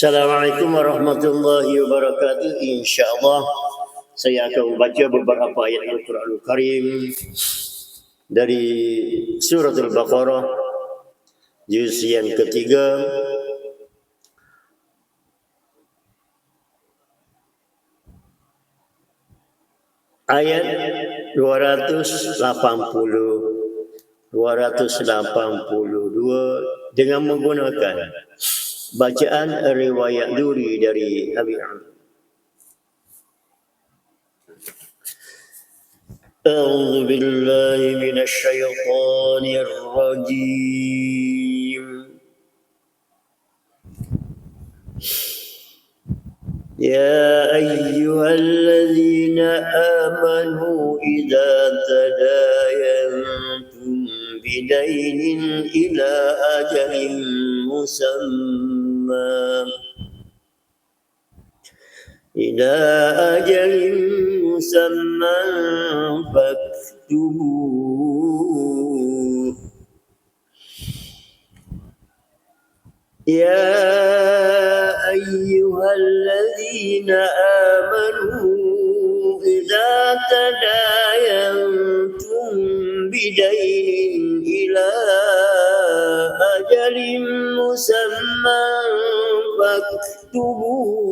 Assalamualaikum warahmatullahi wabarakatuh. InsyaAllah saya akan membaca beberapa ayat Al-Quranul Karim dari Surat Al-Baqarah juz yang ketiga ayat 282 dengan menggunakan bacaan riwayat Duri dari Abi Amr. A'udzu billahi minasy syaithanir rajim. يا أيها الذين آمنوا إذا تداينتم بدين إلى أجل مسمى فاكتبوه. يا أيها الذين آمنوا إذا تداينتم بدين إلى أجل مسمى فاكتبوه.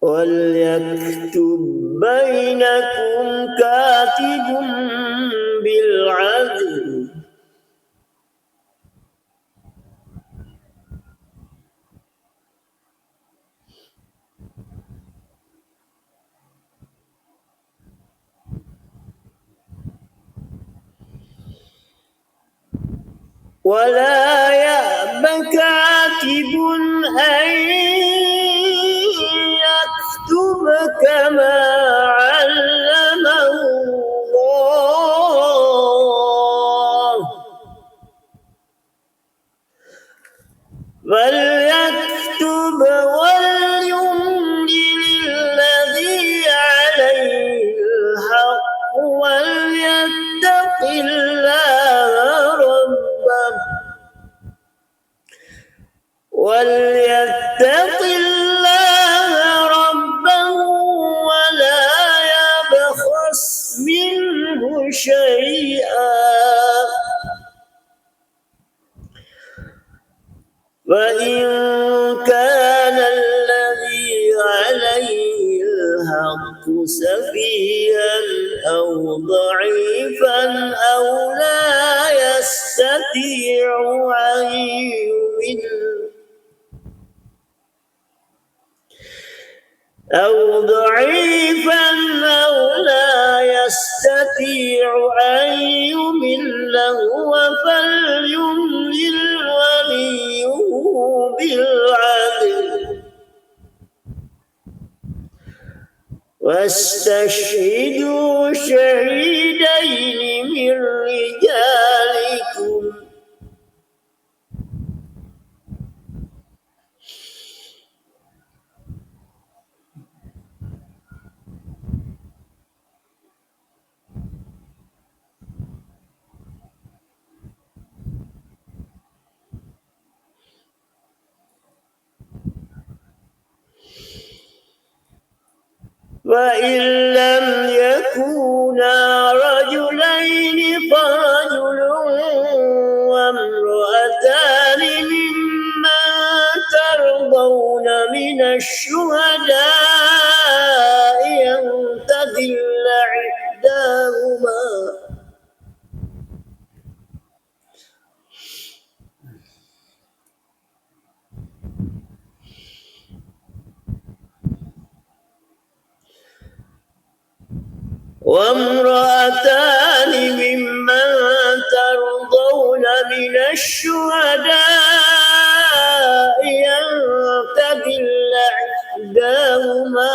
وليكتب بينكم كاتب بالعدل ولا يأب كاتب أن يكتب كما علمه الله فليكتب وليملل الذي عليه الحق وليتق الله ربه ولا يبخس منه شيئا فإن كان الذي عليه الحق سفيها أو ضعيفا أو لا يستطيع أن يمل هو فليملل وليه بالعدل واستشهدوا شهيدين من رجالكم فإن لم يكونا رجلين فرجل وامرأتان ممن ترضون من الشهداء أن تضل إحداهما وامرأتان ممن ترضون من الشهداء أن تضل إحداهما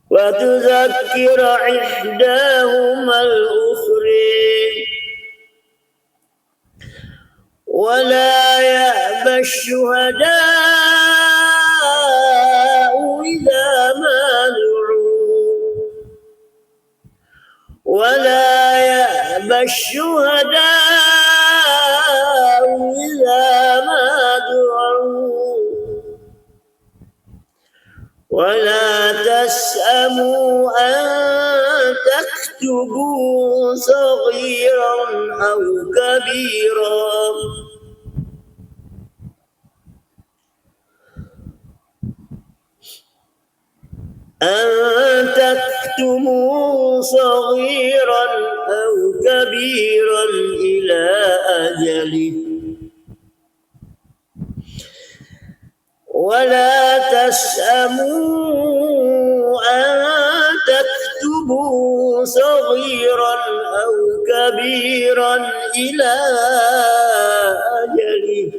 وتذكر إحداهما الأخرى ولا يأبى الشهداء إذا ما دعوا ولا يأبى الشهداء إذا ما دعوا ولا تسأموا أن تكتبوا صغيرا أو كبيرا إلى أجله ولا تسأموا أن تكتبوا صغيرا أو كبيرا إلى أجله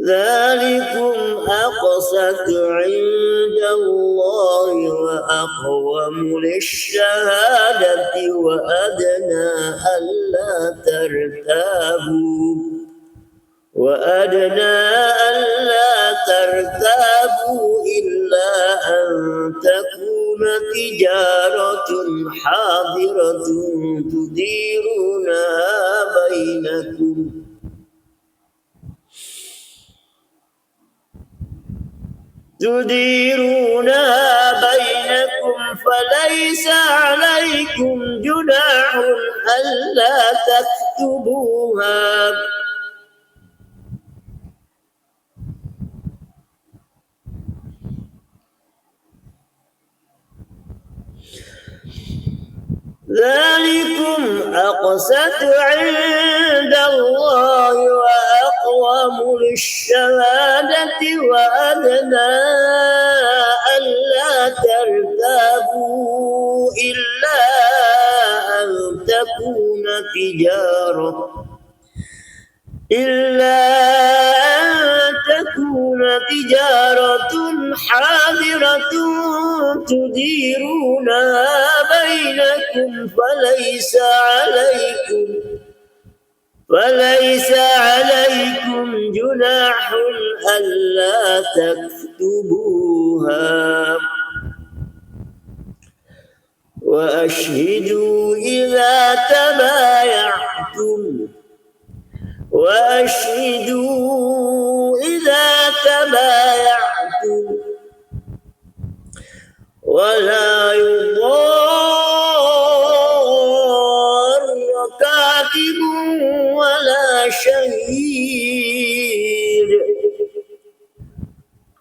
ذلكم أقسط عند الله وأقوم للشهادة وأدنى ألا ترتابوا إلا أن تكون تجارة حاضرة تديرونها بينكم فليس عليكم جناح ألا تكتبوها ذلكم أقسط عند الله وأقوم للشهادة وأدنى ألا ترتابوا إلا أن تكون تجارة حاضرة تديرونها بينكم فليس عليكم جناح ألا تكتبوها وأشهدوا إذا تبايعتم ولا يضار كاتب ولا شهيد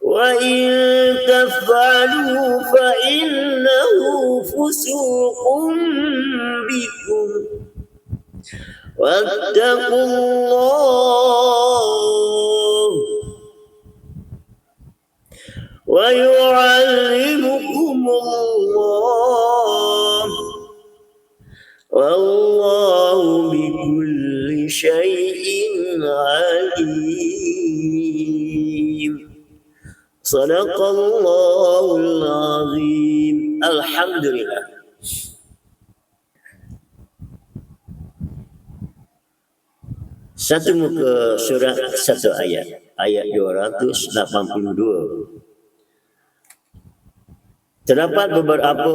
وإن تفعلوا فإنه فسوق بكم واتقوا الله ويعلمكم الله والله بكل شيء عليم. صدق الله العظيم. Alhamdulillah. Satu muka surat, satu ayat. Ayat 282. Terdapat beberapa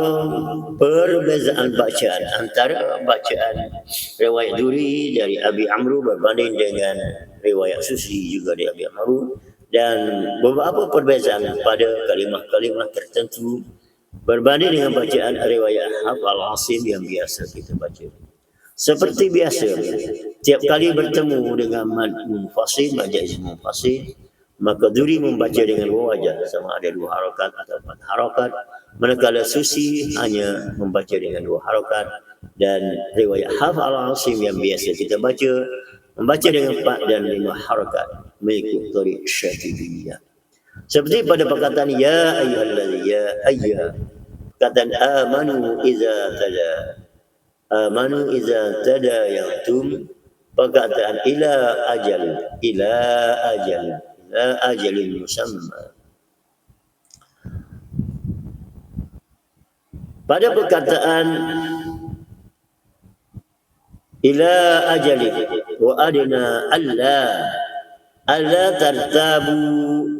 perbezaan bacaan antara bacaan riwayat Duri dari Abi Amru berbanding dengan riwayat Susi juga dari Abi Amru, dan beberapa perbezaan pada kalimah-kalimah tertentu berbanding dengan bacaan riwayat Hafal Asim yang biasa kita baca. Seperti biasa, tiap kali bertemu dengan mad munfasil, mad jaiz munfasil, maka Duri membaca dengan wajah sama ada 2 harakat atau 4 harakat, manakala Susi hanya membaca dengan 2 harakat, dan riwayat Hafal Asim yang biasa kita baca membaca dengan 4 dan 5 harakat mengikut tariq Syatibiyah. Seperti pada perkataan ya ayyuhallazina ya ayya, perkataan amanu iza tadayantum, perkataan ila ajalin musamma. Pada perkataan ila ajalin wa adna alla tartabu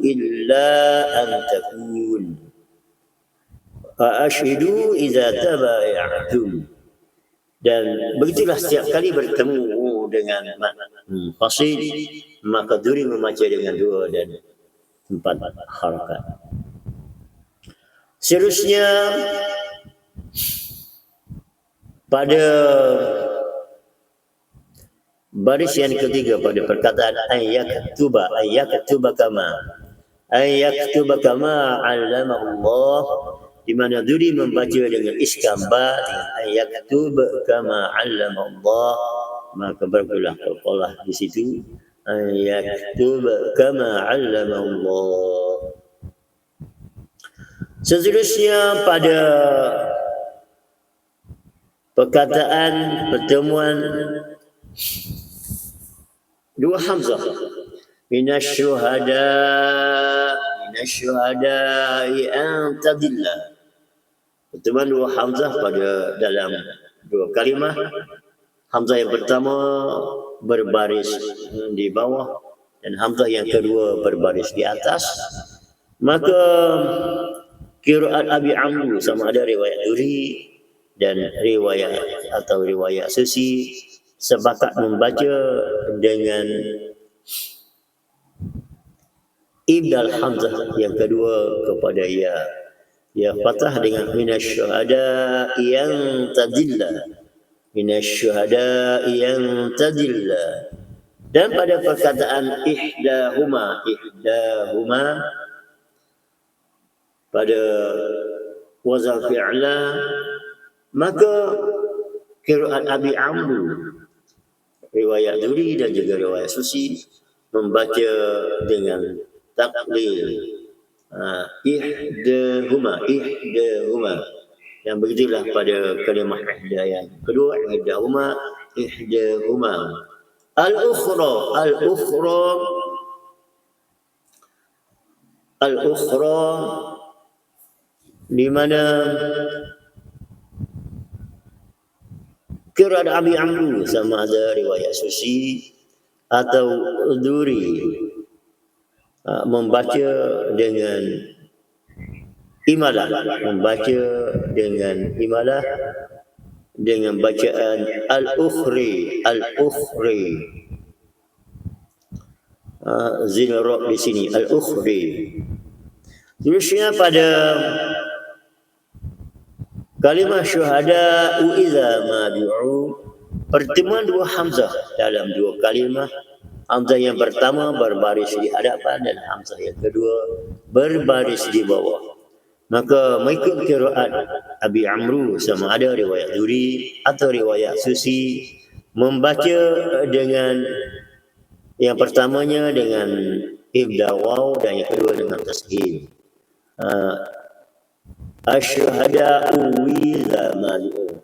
illa an takun Ashidu idza tabaya'tum. Dan begitulah setiap kali bertemu dengan fasid, maka duri membaca dengan 2 dan 4 harakat. Seterusnya pada baris yang ketiga pada perkataan ayaktuba kama 'allama Allah, di mana duri membaca dengan iskambat dengan ayaktuba kama 'allama Allah, maka berkulah qalqalah di situ ayaktuba kama 'allama Allah. Seterusnya pada perkataan pertemuan 2 hamzah, minasyuhada'i an tadilla. Pertemuan 2 hamzah pada dalam 2 kalimah. Hamzah yang pertama berbaris di bawah dan hamzah yang kedua berbaris di atas. Maka qiraat Abi Amru sama ada riwayat Duri dan riwayat Susi sepakat membaca dengan ibdal hamzah yang kedua kepada ya fathah dengan minasyuhada yang tadilla. Dan pada perkataan ihdahuma pada wazan fi'la, maka qiraat Abi Amru, riwayat Duri dan juga riwayat Susi membaca dengan taklil ihdahuma. Dan begitulah pada kalimah ihda yang kedua, ihdahuma. Al-ukhra di mana qiraat Abi Amru sama ada riwayat Susi atau Duri membaca dengan imalah, dengan bacaan al-ukhri. Zil ra di sini al-ukhri. Terusnya pada kalimah syuhada idza ma du'u, pertemuan 2 hamzah dalam 2 kalimah. Hamzah yang pertama berbaris di hadapan dan hamzah yang kedua berbaris di bawah. Maka mengikut qiraat Abi Amru sama ada riwayat Duri atau riwayat Susi membaca dengan yang pertamanya dengan ibda waw dan yang kedua dengan tasheel. Asyhada'u idza mad'u.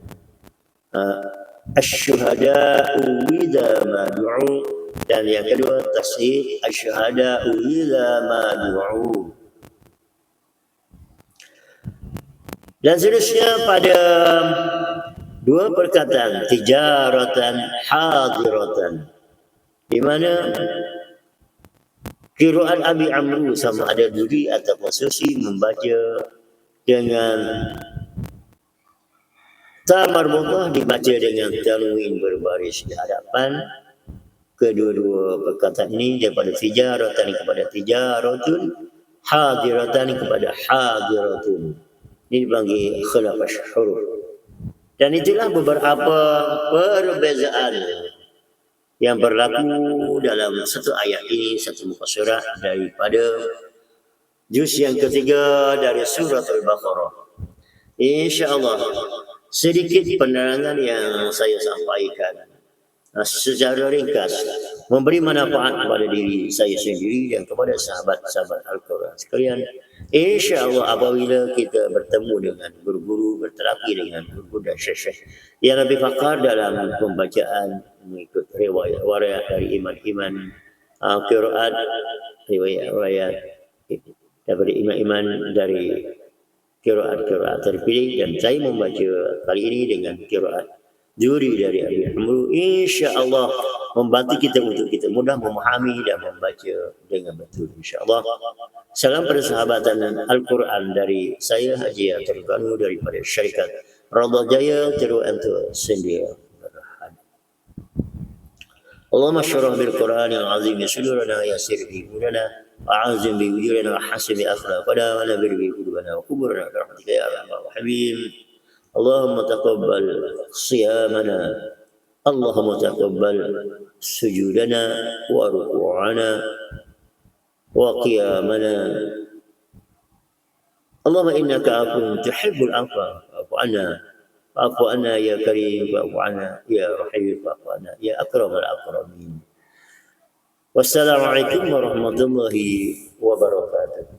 Asyhada'u idza mad'u, dan yang kedua tasheel asyhada'u idza mad'u. Dan seterusnya pada 2 perkataan tijaratan hadiratan, di mana qiraat Abi Amru sama ada Duri atau Susi membaca dengan ta marbutah, dibaca dengan tanwin berbaris di hadapan. Kedua-dua perkataan ini daripada tijaratan kepada tijaratun, hadiratan kepada hadiratun. Ini dipanggil khilaf huruf. Dan itulah beberapa perbezaan yang berlaku dalam satu ayat ini, satu muka surat daripada juz yang ketiga dari surah Al-Baqarah. InsyaAllah sedikit penerangan yang saya sampaikan secara ringkas memberi manfaat kepada diri saya sendiri dan kepada sahabat-sahabat Al-Quran sekalian. InsyaAllah apabila kita bertemu dengan guru-guru, berterapi dengan guru dan syekh yang lebih pakar dalam pembacaan mengikut riwayat dari iman-iman qiraat, riwayat daripada iman-iman dari qiraat terpilih, dan saya membaca kali ini dengan qiraat Duri dari Abi Amru, insya-Allah membantu kita untuk kita mudah memahami dan membaca dengan betul, insya-Allah. Salam persahabatan Al-Quran dari saya Haji Atul Kanu daripada syarikat Radha Jaya Teru Antu Sendia. اللهم اشرح بالقران العظيم صدورنا ويسر به امورنا واعزم بوجودنا وحسن اخلاقنا ونبر به قلوبنا وقبورنا برحمتك يا ارحم الراحمين. اللهم تقبل صيامنا، اللهم تقبل سجودنا وركوعنا وقيامنا. اللهم انك عفو تحب العفو فاعف عنا، فاعف عنا يا كريم، فاعف عنا يا رحيم، فاعف عنا يا اكرم الاكرمين. Wassalamualaikum warahmatullahi wabarakatuh.